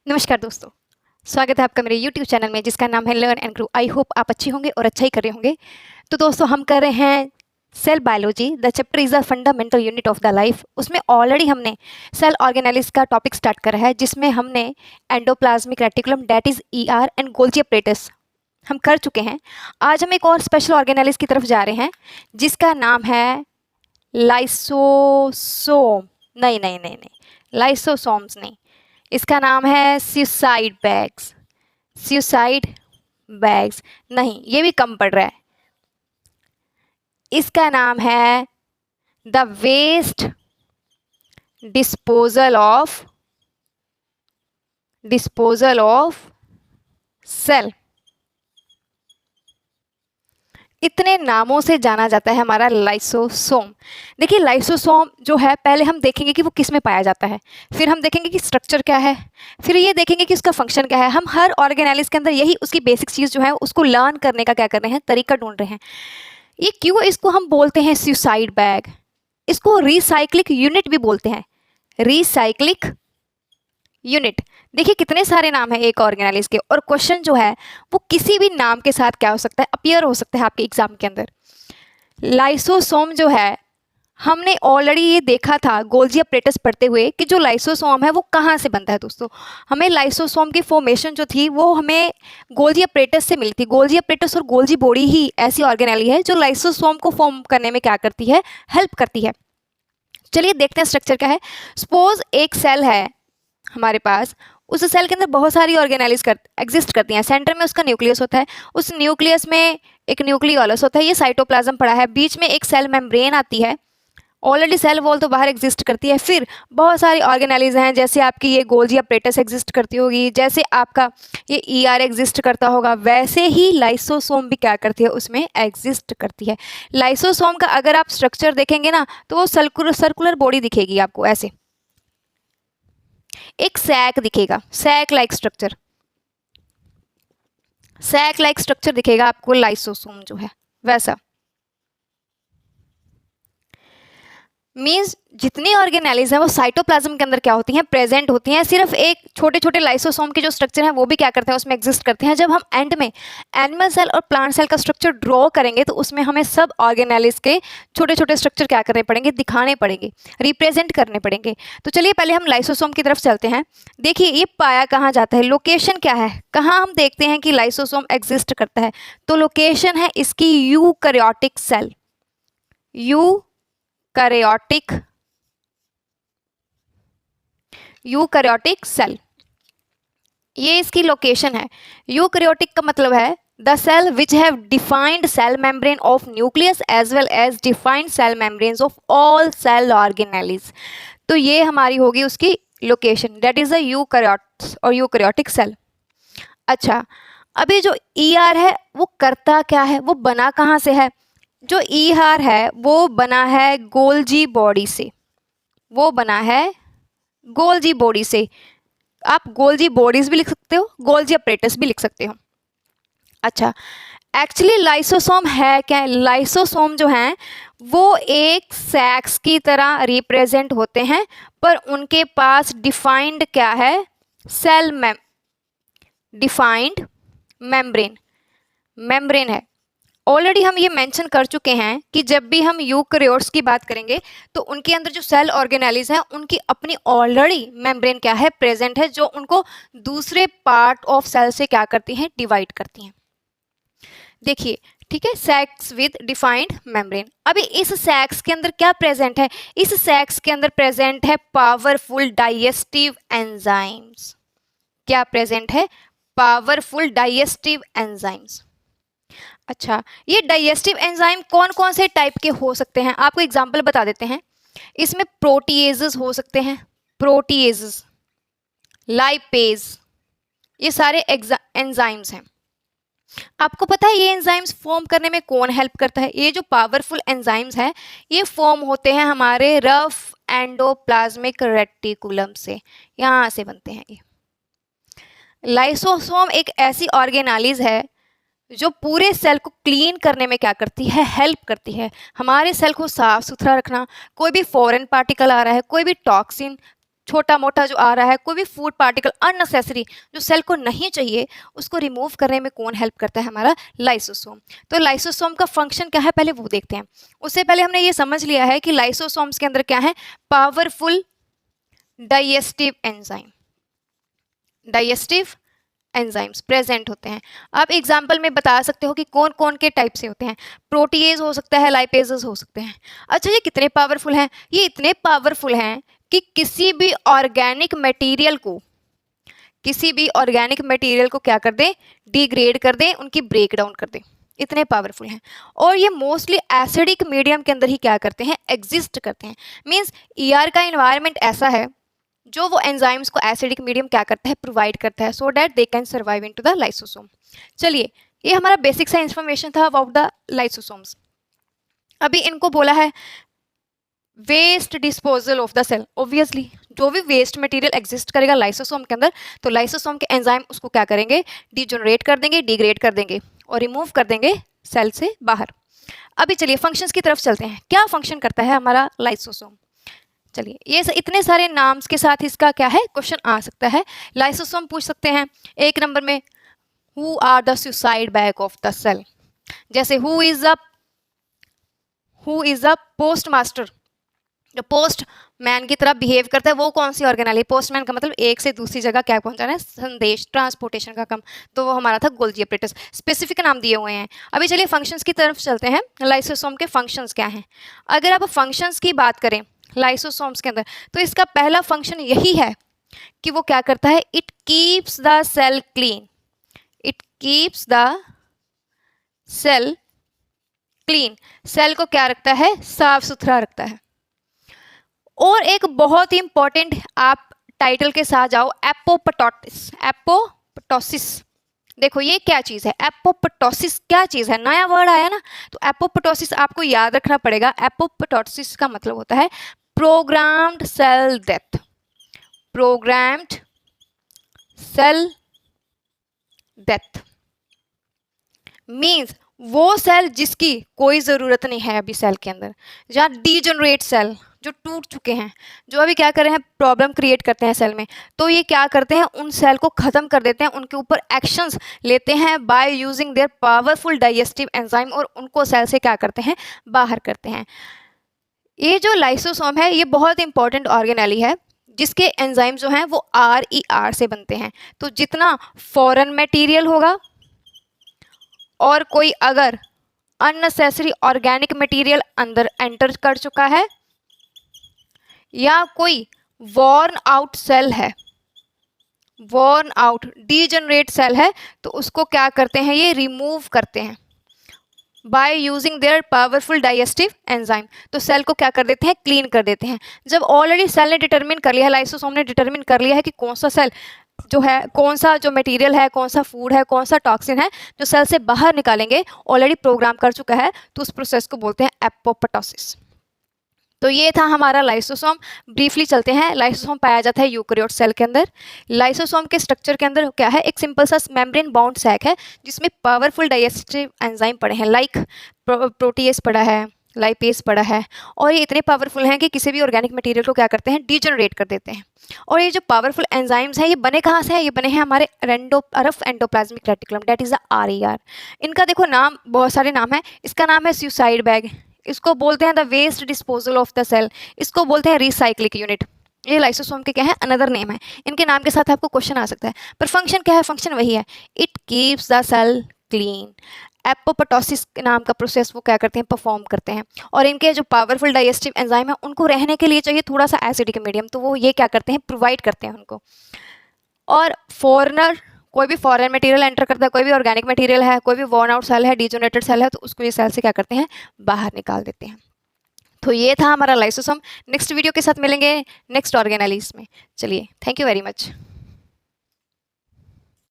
नमस्कार दोस्तों, स्वागत है आपका मेरे YouTube चैनल में जिसका नाम है learn and grow. I hope आप अच्छे होंगे और अच्छा ही कर रहे होंगे। तो दोस्तों हम कर रहे हैं cell biology. The chapter is a fundamental unit of the life. उसमें ऑलरेडी हमने सेल ऑर्गेनेलिस का टॉपिक स्टार्ट करा है जिसमें हमने endoplasmic reticulum that is ER and Golgi apparatus हम कर चुके हैं। आज हम एक और स्पेशल ऑर्गेनेलिस की तरफ जा रहे हैं जिसका नाम है लाइसोसोम। नहीं, लाइसोसोम्स नहीं, इसका नाम है सुसाइड बैग्स। सुसाइड बैग्स नहीं, ये भी कम पड़ रहा है। इसका नाम है the waste disposal of cell. इतने नामों से जाना जाता है हमारा लाइसोसोम। देखिए लाइसोसोम जो है पहले हम देखेंगे कि वो किस में पाया जाता है, फिर हम देखेंगे कि स्ट्रक्चर क्या है, फिर ये देखेंगे कि उसका फंक्शन क्या है। हम हर ऑर्गेनेलिस के अंदर यही उसकी बेसिक चीज़ जो है उसको लर्न करने का क्या कर रहे हैं, तरीका ढूंढ रहे हैं। ये क्यों इसको हम बोलते हैं सुसाइड बैग, इसको रिसाइक्लिक यूनिट भी बोलते हैं। रिसाइक्लिक यूनिट। देखिए कितने सारे नाम है एक ऑर्गेनालिस के, और क्वेश्चन जो है वो किसी भी नाम के साथ क्या हो सकता है, अपीयर हो सकता है आपके एग्जाम के अंदर। लाइसोसोम जो है हमने ऑलरेडी ये देखा था गोल्जी apparatus पढ़ते हुए कि जो लाइसोसोम है वो कहाँ से बनता है। दोस्तों हमें लाइसोसोम की फॉर्मेशन जो थी वो हमें गोल्जी apparatus से मिली थी। गोल्जी apparatus और गोल्जी बॉडी ही ऐसी ऑर्गेनेली है जो लाइसोसोम को फॉर्म करने में क्या करती है, हेल्प करती है। चलिए देखते हैं स्ट्रक्चर क्या है। सपोज एक सेल है हमारे पास, उस सेल के अंदर बहुत सारी ऑर्गेनेलिस एग्जिस्ट करती हैं। सेंटर में उसका न्यूक्लियस होता है, उस न्यूक्लियस में एक न्यूक्लियोलस होता है, ये साइटोप्लाज्म पड़ा है, बीच में एक सेल मेम्ब्रेन आती है। ऑलरेडी सेल वॉल तो बाहर एग्जिस्ट करती है। फिर बहुत सारी ऑर्गेनेलिस हैं, जैसे आपकी ये गोल्जी apparatus एग्जिस्ट करती होगी, जैसे आपका ये ER एग्जिस्ट करता होगा, वैसे ही लाइसोसोम भी क्या करती है, उसमें एग्जिस्ट करती है। लाइसोसोम का अगर आप स्ट्रक्चर देखेंगे ना तो वो सर्कुलर बॉडी दिखेगी आपको, ऐसे एक सैक दिखेगा, सैक लाइक स्ट्रक्चर दिखेगा आपको लाइसोसोम जो है वैसा। मीन्स जितनी ऑर्गेनेलिस हैं वो साइटोप्लाज्म के अंदर क्या होती हैं, प्रेजेंट होती हैं। सिर्फ एक छोटे छोटे लाइसोसोम के जो स्ट्रक्चर हैं वो भी क्या करते हैं, उसमें एग्जिस्ट करते हैं। जब हम एंड में एनिमल सेल और प्लांट सेल का स्ट्रक्चर ड्रॉ करेंगे तो उसमें हमें सब ऑर्गेनेलिस के छोटे छोटे स्ट्रक्चर क्या करने पड़ेंगे, दिखाने पड़ेंगे, रिप्रेजेंट करने पड़ेंगे। तो चलिए पहले हम लाइसोसोम की तरफ चलते हैं। देखिए ये पाया कहाँ जाता है, लोकेशन क्या है, कहाँ हम देखते हैं कि लाइसोसोम एग्जिस्ट करता है। तो लोकेशन है इसकी यूकैरियोटिक सेल, यूकैरियोटिक सेल, ये इसकी लोकेशन है। यूकैरियोटिक का मतलब है the cell which have defined cell membrane of nucleus as well as defined cell membranes of all cell organelles. तो ये हमारी होगी उसकी location, that is a eukaryotes और यूकैरियोटिक सेल। अच्छा, अभी जो ER है वो करता क्या है, वो बना कहाँ से है। जो ER है वो बना है गोल्जी बॉडी से, वो बना है गोल्जी बॉडी से। आप गोल्जी बॉडीज भी लिख सकते हो, गोल्जी apparatus भी लिख सकते हो। अच्छा, एक्चुअली लाइसोसोम है क्या, लाइसोसोम जो हैं वो एक सैक्स की तरह रिप्रेजेंट होते हैं, पर उनके पास डिफाइंड क्या है, डिफाइंड मेम्ब्रेन है। ऑलरेडी हम ये मेंशन कर चुके हैं कि जब भी हम यूकैरियोट्स की बात करेंगे तो उनके अंदर जो सेल ऑर्गेनेलिस हैं उनकी अपनी ऑलरेडी मेम्ब्रेन क्या है, प्रेजेंट है, जो उनको दूसरे पार्ट ऑफ सेल से क्या करती हैं, डिवाइड करती हैं। देखिए ठीक है, सैक्स विद डिफाइंड मेम्ब्रेन। अभी इस सैक्स के अंदर क्या प्रेजेंट है, इस सैक्स के अंदर प्रेजेंट है पावरफुल डाइजेस्टिव एंजाइम्स। क्या प्रेजेंट है, पावरफुल डाइजेस्टिव एंजाइम्स। अच्छा, ये डाइजेस्टिव एंजाइम कौन कौन से टाइप के हो सकते हैं, आपको एग्जांपल बता देते हैं। इसमें प्रोटीएजेस हो सकते हैं, प्रोटीएजेस, लाइपेज, ये सारे एंजाइम्स हैं। आपको पता है ये एंजाइम्स फॉर्म करने में कौन हेल्प करता है, ये जो पावरफुल एंजाइम्स हैं ये फॉर्म होते हैं हमारे रफ एंडोप्लाज्मिक रेटिकुलम से, यहाँ से बनते हैं ये। लाइसोसोम एक ऐसी ऑर्गेनालिस है जो पूरे सेल को क्लीन करने में क्या करती है, हेल्प करती है। हमारे सेल को साफ सुथरा रखना, कोई भी फॉरेन पार्टिकल आ रहा है, कोई भी टॉक्सिन, छोटा मोटा जो आ रहा है, कोई भी फूड पार्टिकल अननेसेसरी जो सेल को नहीं चाहिए, उसको रिमूव करने में कौन हेल्प करता है? हमारा लाइसोसोम। तो लाइसोसोम का फंक्शन क्या है पहले वो देखते हैं। उससे पहले हमने ये समझ लिया है कि लाइसोसोम्स के अंदर क्या है? Powerful digestive enzyme, digestive enzymes present होते हैं। आप एग्जाम्पल में बता सकते हो कि कौन कौन के टाइप से होते हैं। प्रोटीएज हो सकता है, लाइपेजेस हो सकते हैं। अच्छा, ये कितने पावरफुल हैं? ये इतने पावरफुल हैं कि किसी भी ऑर्गेनिक मटेरियल को, किसी भी ऑर्गेनिक मटेरियल को क्या कर दें? डिग्रेड कर दें, उनकी ब्रेक डाउन कर दें। इतने पावरफुल हैं। और ये मोस्टली एसिडिक मीडियम के अंदर ही क्या करते हैं? एग्जिस्ट करते हैं। मीन्स ईआर का इन्वायरमेंट ऐसा है जो वो एंजाइम्स को एसिडिक मीडियम क्या करता है? प्रोवाइड करता है, so that they can survive into the lysosome. चलिए, ये हमारा बेसिक सा इन्फॉर्मेशन था अबाउट द लाइसोसोम्स। अभी इनको बोला है waste disposal of the cell. Obviously जो भी वेस्ट मटेरियल एग्जिस्ट करेगा लाइसोसोम के अंदर, तो लाइसोसोम के एंजाइम उसको क्या करेंगे? डिजनरेट कर देंगे, डिग्रेड कर देंगे और रिमूव कर देंगे सेल से बाहर। अभी चलिए फंक्शंस की तरफ चलते हैं। क्या फंक्शन करता है हमारा लाइसोसोम? चलिए, ये इतने सारे नाम्स के साथ इसका क्या है? क्वेश्चन आ सकता है। लाइसोसोम पूछ सकते हैं। एक नंबर में who are the suicide bag of the cell, जैसे who is a post master, जो पोस्ट मैन की तरह बिहेव करता है, वो कौन सी ऑर्गेनाइज? पोस्टमैन का मतलब एक से दूसरी जगह क्या पहुंचाना है? संदेश, ट्रांसपोर्टेशन का काम। तो वो हमारा था गोल्जी अपरेटस। स्पेसिफिक नाम दिए हुए हैं। अभी चलिए फंक्शंस की तरफ चलते हैं। लाइसोसोम के फंक्शंस क्या हैं? अगर आप फंक्शंस की बात करें लाइसोसोम्स के अंदर, तो इसका पहला फंक्शन यही है कि वो क्या करता है? It keeps the cell clean. It keeps the cell clean. Cell को क्या रखता है? साफ सुथरा रखता है। और एक बहुत ही इंपॉर्टेंट, आप टाइटल के साथ जाओ, एपोप्टोसिस। एपोप्टोसिस, देखो ये क्या चीज़ है? एपोप्टोसिस क्या चीज़ है? नया वर्ड आया ना, तो एपोप्टोसिस आपको याद रखना पड़ेगा। एपोप्टोसिस का मतलब होता है programmed cell death. Programmed cell death means वो सेल जिसकी कोई ज़रूरत नहीं है अभी सेल के अंदर, या डीजनरेट सेल जो टूट चुके हैं, जो अभी क्या कर रहे हैं? प्रॉब्लम क्रिएट करते हैं सेल में, तो ये क्या करते हैं? उन सेल को ख़त्म कर देते हैं, उनके ऊपर एक्शंस लेते हैं by using their powerful digestive enzyme, और उनको सेल से क्या करते हैं? बाहर करते हैं। ये जो लाइसोसोम है ये बहुत इंपॉर्टेंट ऑर्गेनेली है, जिसके एंजाइम जो हैं वो RER से बनते हैं। तो जितना फॉरेन मटेरियल होगा और कोई अगर अननेसेसरी ऑर्गेनिक मटेरियल अंदर एंटर कर चुका है, या कोई वॉर्न आउट सेल है, वॉर्न आउट डीजनरेट सेल है, तो उसको क्या करते हैं? ये रिमूव करते हैं by using their powerful digestive enzyme. तो सेल को क्या कर देते हैं? क्लीन कर देते हैं। जब ऑलरेडी सेल ने डिटरमिन कर लिया है, लाइसोसोम ने डिटरमिन कर लिया है कि कौन सा सेल जो है, कौन सा जो मटेरियल है, कौन सा फूड है, कौन सा टॉक्सिन है जो सेल से बाहर निकालेंगे, ऑलरेडी प्रोग्राम कर चुका है, तो उस प्रोसेस को बोलते हैं एपोप्टोसिस। तो ये था हमारा लाइसोसोम। ब्रीफली चलते हैं। लाइसोसोम पाया जाता है यूकेरियोट सेल के अंदर। लाइसोसोम के स्ट्रक्चर के अंदर क्या है? एक सिंपल सा मेम्ब्रेन बाउंड सैक है जिसमें पावरफुल डाइजेस्टिव एंजाइम पड़े हैं, लाइक प्रोटीएज पड़ा है, लाइपेज पड़ा है, और ये इतने पावरफुल हैं कि किसी भी ऑर्गेनिक मटेरियल को क्या करते हैं? डीजनरेट कर देते हैं। और ये जो पावरफुल एंजाइम्स हैं ये बने कहाँ से हैं? ये बने हैं हमारे rough endoplasmic reticulum, that is the RER। इनका देखो नाम, बहुत सारे नाम है। इसका नाम है सुसाइड बैग, इसको बोलते हैं the waste disposal of the cell, इसको बोलते हैं रिसाइक्लिंग यूनिट। ये लाइसोसोम के क्या है? अनदर नेम है। इनके नाम के साथ आपको क्वेश्चन आ सकता है, पर फंक्शन क्या है? फंक्शन वही है, it keeps the cell clean. Apoptosis नाम का प्रोसेस वो क्या करते हैं? परफॉर्म करते हैं। और इनके जो पावरफुल डाइजेस्टिव एंजाइम है उनको रहने के लिए चाहिए थोड़ा सा एसिडिक मीडियम, तो वो ये क्या करते हैं? प्रोवाइड करते हैं उनको। और फॉरनर, कोई भी फॉरेन मटेरियल एंटर करता है, कोई भी ऑर्गेनिक मटेरियल है, कोई भी वॉर्न आउट सेल है, डीजनरेटेड सेल है, तो उसको ये सेल से क्या करते हैं? बाहर निकाल देते हैं। तो ये था हमारा लाइसोसोम। नेक्स्ट वीडियो के साथ मिलेंगे नेक्स्ट ऑर्गेनेलिस में। चलिए, थैंक यू वेरी मच।